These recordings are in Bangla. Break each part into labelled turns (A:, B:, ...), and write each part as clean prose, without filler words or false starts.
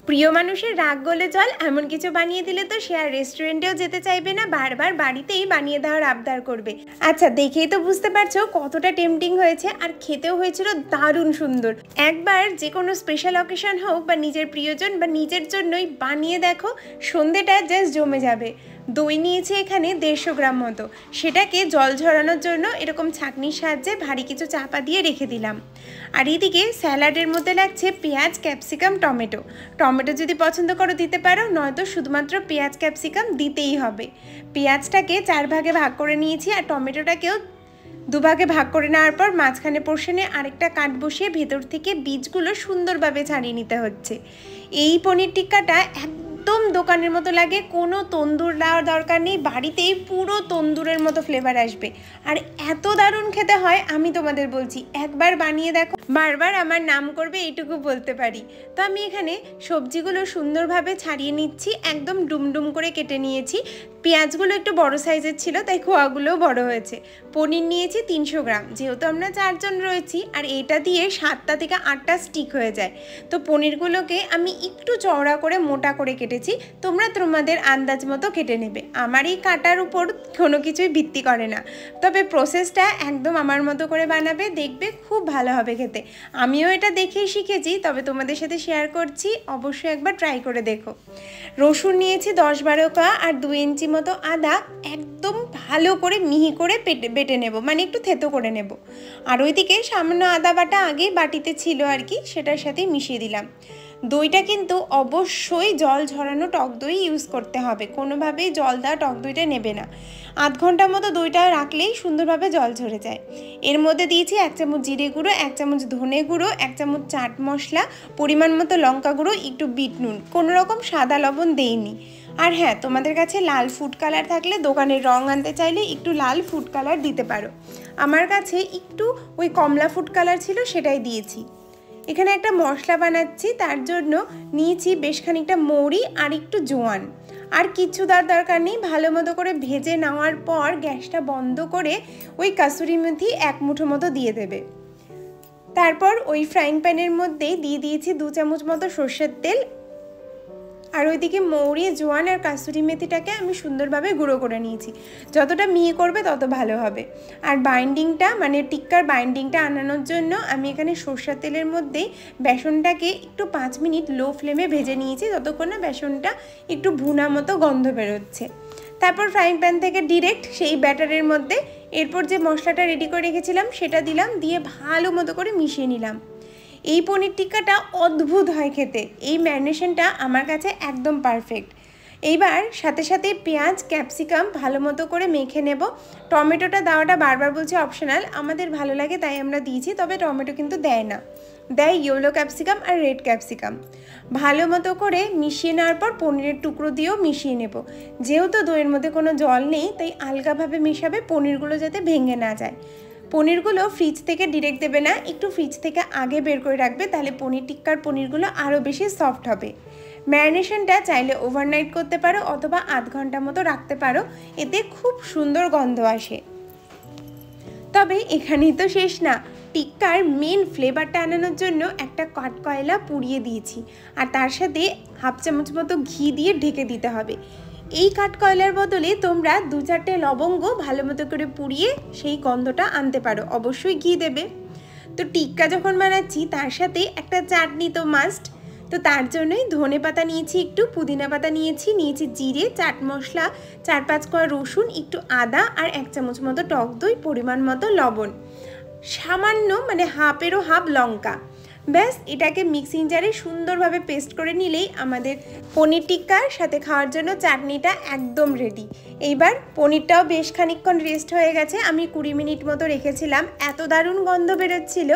A: প্রিয় মানুষের রাগ গলে জল এমন কিছু বানিয়ে দিলে তো সে আর রেস্টুরেন্টেও যেতে চাইবে না, বারবার বাড়িতেই বানিয়ে দেওয়ার আবদার করবে। আচ্ছা, দেখেই তো বুঝতে পারছো কতটা টেম্পটিং হয়েছে, আর খেতেও হয়েছিল দারুণ সুন্দর। একবার যে কোনো স্পেশাল অকেশন হোক বা নিজের প্রিয়জন বা নিজের জন্যই বানিয়ে দেখো, সন্ধেটা জাস্ট জমে যাবে। দই নিয়েছি এখানে 150 গ্রাম মতো, সেটাকে জল ঝরানোর জন্য এরকম ছাঁকনির সাহায্যে ভারী কিছু চাপা দিয়ে রেখে দিলাম। আর এইদিকে স্যালাডের মধ্যে লাগছে পেঁয়াজ, ক্যাপসিকাম, টমেটো। টমেটো যদি পছন্দ করো দিতে পারো, নয়তো শুধুমাত্র পেঁয়াজ ক্যাপসিকাম দিতেই হবে। পেঁয়াজটাকে 4 ভাগে ভাগ করে নিয়েছি, আর টমেটোটাকেও 2 ভাগে ভাগ করে নেওয়ার পর মাঝখানে পোর্শনে আরেকটা কাট বসিয়ে ভেতর থেকে বীজগুলো সুন্দরভাবে ছাড়িয়ে নিতে হচ্ছে। এই পনির টিক্কাটা একদম দোকানের মতো লাগে, কোনো তন্দুর দেওয়ার দরকার নেই, বাড়িতেই পুরো তন্দুরের মতো ফ্লেভার আসবে। আর এত দারুণ খেতে হয়, আমি তোমাদের বলছি একবার বানিয়ে দেখো, বারবার আমার নাম করবে, এইটুকু বলতে পারি। তো আমি এখানে সবজিগুলো সুন্দরভাবে ছাড়িয়ে নিচ্ছি, একদম ডুমডুম করে কেটে নিয়েছি। পেঁয়াজগুলো একটু বড় সাইজের ছিল, তাই খোয়াগুলোও বড় হয়েছে। পনির নিয়েছি 300 গ্রাম, যেহেতু আমরা 4 জন রয়েছি, আর এটা দিয়ে 7টা থেকে 8টা স্টিক হয়ে যায়। তো পনিরগুলোকে আমি একটু চওড়া করে মোটা করে কেটেছি, তোমরা তোমাদের আন্দাজ মতো কেটে নেবে। আমার এই কাটার উপর কোনো কিছুই ভিত্তি করে না, তবে প্রসেসটা একদম আমার মতো করে বানাবে, দেখবে খুব ভালো হবে খেতে। আমিও এটা দেখেই শিখেছি, তবে তোমাদের সাথে শেয়ার করছি, অবশ্যই একবার ট্রাই করে দেখো। রসুন নিয়েছি 10-12 কোয়া, আর 2 ইঞ্চি মতো আদা একদম ভালো করে মিহি করে বেটে নেব, মানে একটু থেতো করে নেব। আর ওইদিকে সামান্য আদা বাটা আগেই বাটিতে ছিল আর কি, সেটার সাথে মিশিয়ে দিলাম। দইটা কিন্তু অবশ্যই জল ঝরানো টক দই ইউজ করতে হবে, কোনোভাবেই জল দেওয়া টক দইটা নেবে না। আধ ঘন্টা মতো দইটা রাখলেই সুন্দরভাবে জল ঝরে যায়। এর মধ্যে দিয়েছি 1 চামচ জিরে গুঁড়ো, 1 চামচ ধনে গুঁড়ো, 1 চামচ চাট মশলা, পরিমাণ মতো লঙ্কা গুঁড়ো, একটু বিট নুন, কোনো রকম সাদা লবণ দেইনি। আর হ্যাঁ, তোমাদের কাছে লাল ফুড কালার থাকলে, দোকানের রং আনতে চাইলে একটু লাল ফুড কালার দিতে পারো। আমার কাছে একটু ওই কমলা ফুড কালার ছিল, সেটাই দিয়েছি। এখানে একটা মশলা বানাচ্ছি, তার জন্য নিয়েছি বেশ খানিকটা মৌরি আর একটু জোয়ান। আর কিছু দরকার নেই, ভালো মতো করে ভেজে নেওয়ার পর গ্যাসটা বন্ধ করে ওই কাসুরি মেথি 1 মুঠো মতো দিয়ে দেবে। তারপর ওই ফ্রাইং প্যানের মধ্যেই দিয়ে দিয়েছি 2 চামচ মতো সর্ষের তেল। আর ওইদিকে মৌরি, জোয়ান আর কাসুরি মেথিটাকে আমি সুন্দরভাবে গুঁড়ো করে নিয়েছি, যতটা মিহি করবে তত ভালো হবে। আর বাইন্ডিংটা, মানে টিক্কার বাইন্ডিংটা আনানোর জন্য আমি এখানে সরষের তেলের মধ্যেই বেসনটাকে একটু 5 মিনিট লো ফ্লেমে ভেজে নিয়েছি, ততক্ষণ না বেসনটা একটু ভুনা মতো গন্ধ বেরোচ্ছে। তারপর ফ্রাইং প্যান থেকে ডিরেক্ট সেই ব্যাটারের মধ্যে এরপর যে মশলাটা রেডি করে রেখেছিলাম সেটা দিলাম, দিয়ে ভালো মতো করে মিশিয়ে নিলাম। এই পনির টিক্কাটা অদ্ভুত হয় খেতে, এই ম্যারিনেশনটা আমার কাছে একদম পারফেক্ট। এইবার সাথে সাথে পেঁয়াজ, ক্যাপসিকাম ভালো মতো করে মেখে নেব। টমেটোটা দেওয়াটা বারবার বলছি অপশনাল, আমাদের ভালো লাগে তাই আমরা দিয়েছি, তবে টমেটো কিন্তু দেয় না, দেয় ইয়েলো ক্যাপসিকাম আর রেড ক্যাপসিকাম। ভালো মতো করে মিশিয়ে নেওয়ার পর পনিরের টুকরো দিয়েও মিশিয়ে নেব। যেহেতু দইয়ের মধ্যে কোনো জল নেই, তাই আলগাভাবে মেশাবে, পনিরগুলো যাতে ভেঙে না যায়। পনিরগুলো ফ্রিজ থেকে ডিরেক্ট দেবে না, একটু ফ্রিজ থেকে আগে বের করে রাখবে, তাহলে পনির টিক্কার পনিরগুলো আরও বেশি সফট হবে। ম্যারিনেশনটা চাইলে ওভারনাইট করতে পারো অথবা আধ ঘন্টা মতো রাখতে পারো, এতে খুব সুন্দর গন্ধ আসে। তবে এখানেই তো শেষ না, টিক্কার মেন ফ্লেভারটা আনানোর জন্য একটা কাঠকয়লা পুড়িয়ে দিয়েছি, আর তার সাথে হাফ চামচ মতো ঘি দিয়ে ঢেকে দিতে হবে। এই কাঠকয়লার বদলে তোমরা 2-4টে লবঙ্গ ভালো মতো করে পুড়িয়ে সেই গন্ধটা আনতে পারো, অবশ্যই ঘি দেবে। তো টিক্কা যখন বানাচ্ছি তার সাথে একটা চাটনি তো মাস্ট, তো তার জন্যই ধনে পাতা নিয়েছি, একটু পুদিনা পাতা নিয়েছি, জিরে, চাট মশলা, 4-5 কোয়া রসুন, একটু আদা, আর 1 চামচ মতো টক দই, পরিমাণ মতো লবণ, সামান্য মানে হাফেরও হাফ লঙ্কা। ব্যাস, এটাকে মিক্সিং জারে সুন্দরভাবে পেস্ট করে নিলেই আমাদের পনির টিক্কার সাথে খাওয়ার জন্য চাটনিটা একদম রেডি। এইবার পনিরটাও বেশ খানিকক্ষণ রেস্ট হয়ে গেছে, আমি 20 মিনিট মতো রেখেছিলাম, এত দারুণ গন্ধ বেরোচ্ছিল।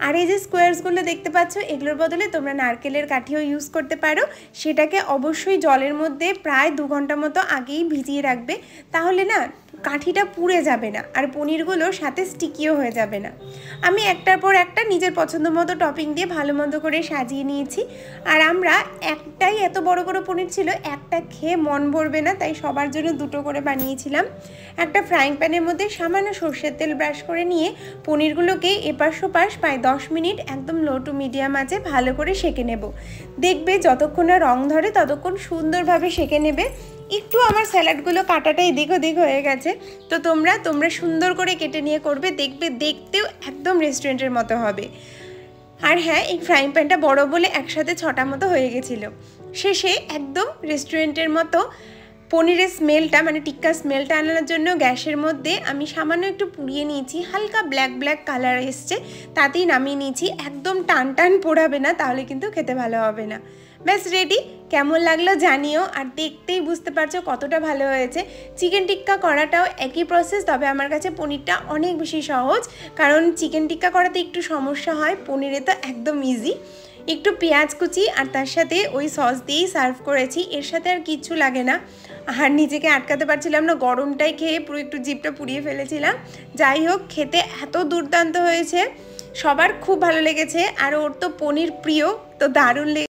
A: আর এই যে স্কোয়ার্সগুলো দেখতে পাচ্ছ, এগুলোর বদলে তোমরা নারকেলের কাঠিও ইউজ করতে পারো। সেটাকে অবশ্যই জলের মধ্যে প্রায় 2 ঘন্টা মতো আগেই ভিজিয়ে রাখবে, তাহলে না কাঠিটা পুড়ে যাবে না আর পনিরগুলো সাথে স্টিকিও হয়ে যাবে না। আমি একটার পর একটা নিজের পছন্দ মতো টপিং দিয়ে ভালো মন্দ করে সাজিয়ে নিয়েছি। আর আমরা একটাই এত বড় বড় পনির ছিল, একটা খেয়ে মন ভরবে না, তাই সবার জন্য দুটো করে বানিয়েছিলাম। একটা ফ্রাইং প্যানের মধ্যে সামান্য সর্ষের তেল ব্রাশ করে নিয়ে পনিরগুলোকে এপাশ ওপাশ প্রায় 10 মিনিট একদম লো টু মিডিয়াম আঁচে ভালো করে সেঁকে নেব। দেখবে যতক্ষণ না রং ধরে ততক্ষণ সুন্দরভাবে সেঁকে নেবে। একটু আমার স্যালাডগুলো কাটাটা এদিক ওদিক হয়ে গেছে, তো তোমরা সুন্দর করে কেটে নিয়ে করবে, দেখবে দেখতেও একদম রেস্টুরেন্টের মতো হবে। আর হ্যাঁ, এই ফ্রাইং প্যানটা বড় বলে একসাথে 6টা মতো হয়ে গেছিলো। শেষে একদম রেস্টুরেন্টের মতো পনিরের স্মেলটা মানে টিক্কার স্মেলটা আনানোর জন্য গ্যাসের মধ্যে আমি সামান্য একটু পুড়িয়ে নিয়েছি, হালকা ব্ল্যাক ব্ল্যাক কালার এসছে, তাতেই নামিয়ে নিয়েছি। একদম টান টান পোড়াবে না, তাহলে কিন্তু খেতে ভালো হবে না। ব্যাস রেডি। কেমন লাগলো জানিও, আর দেখতেই বুঝতে পারছো কতটা ভালো হয়েছে। চিকেন টিক্কা করাটাও একই প্রসেস, তবে আমার কাছে পনিরটা অনেক বেশি সহজ, কারণ চিকেন টিক্কা করাতে একটু সমস্যা হয়, পনিরে তো একদম ইজি। একটু পেঁয়াজ কুচি আর তার সাথে ওই সস দিয়েই সার্ভ করেছি, এর সাথে আর কিচ্ছু লাগে না। আর নিজেকে আটকাতে পারছিলাম না, গরমটাই খেয়ে পুরো একটু জিভটা পুড়িয়ে ফেলেছিলাম। যাই হোক, খেতে এত দুর্দান্ত হয়েছে, সবার খুব ভালো লেগেছে। আর ওর তো পনির প্রিয়, তো দারুণ লেগেছে।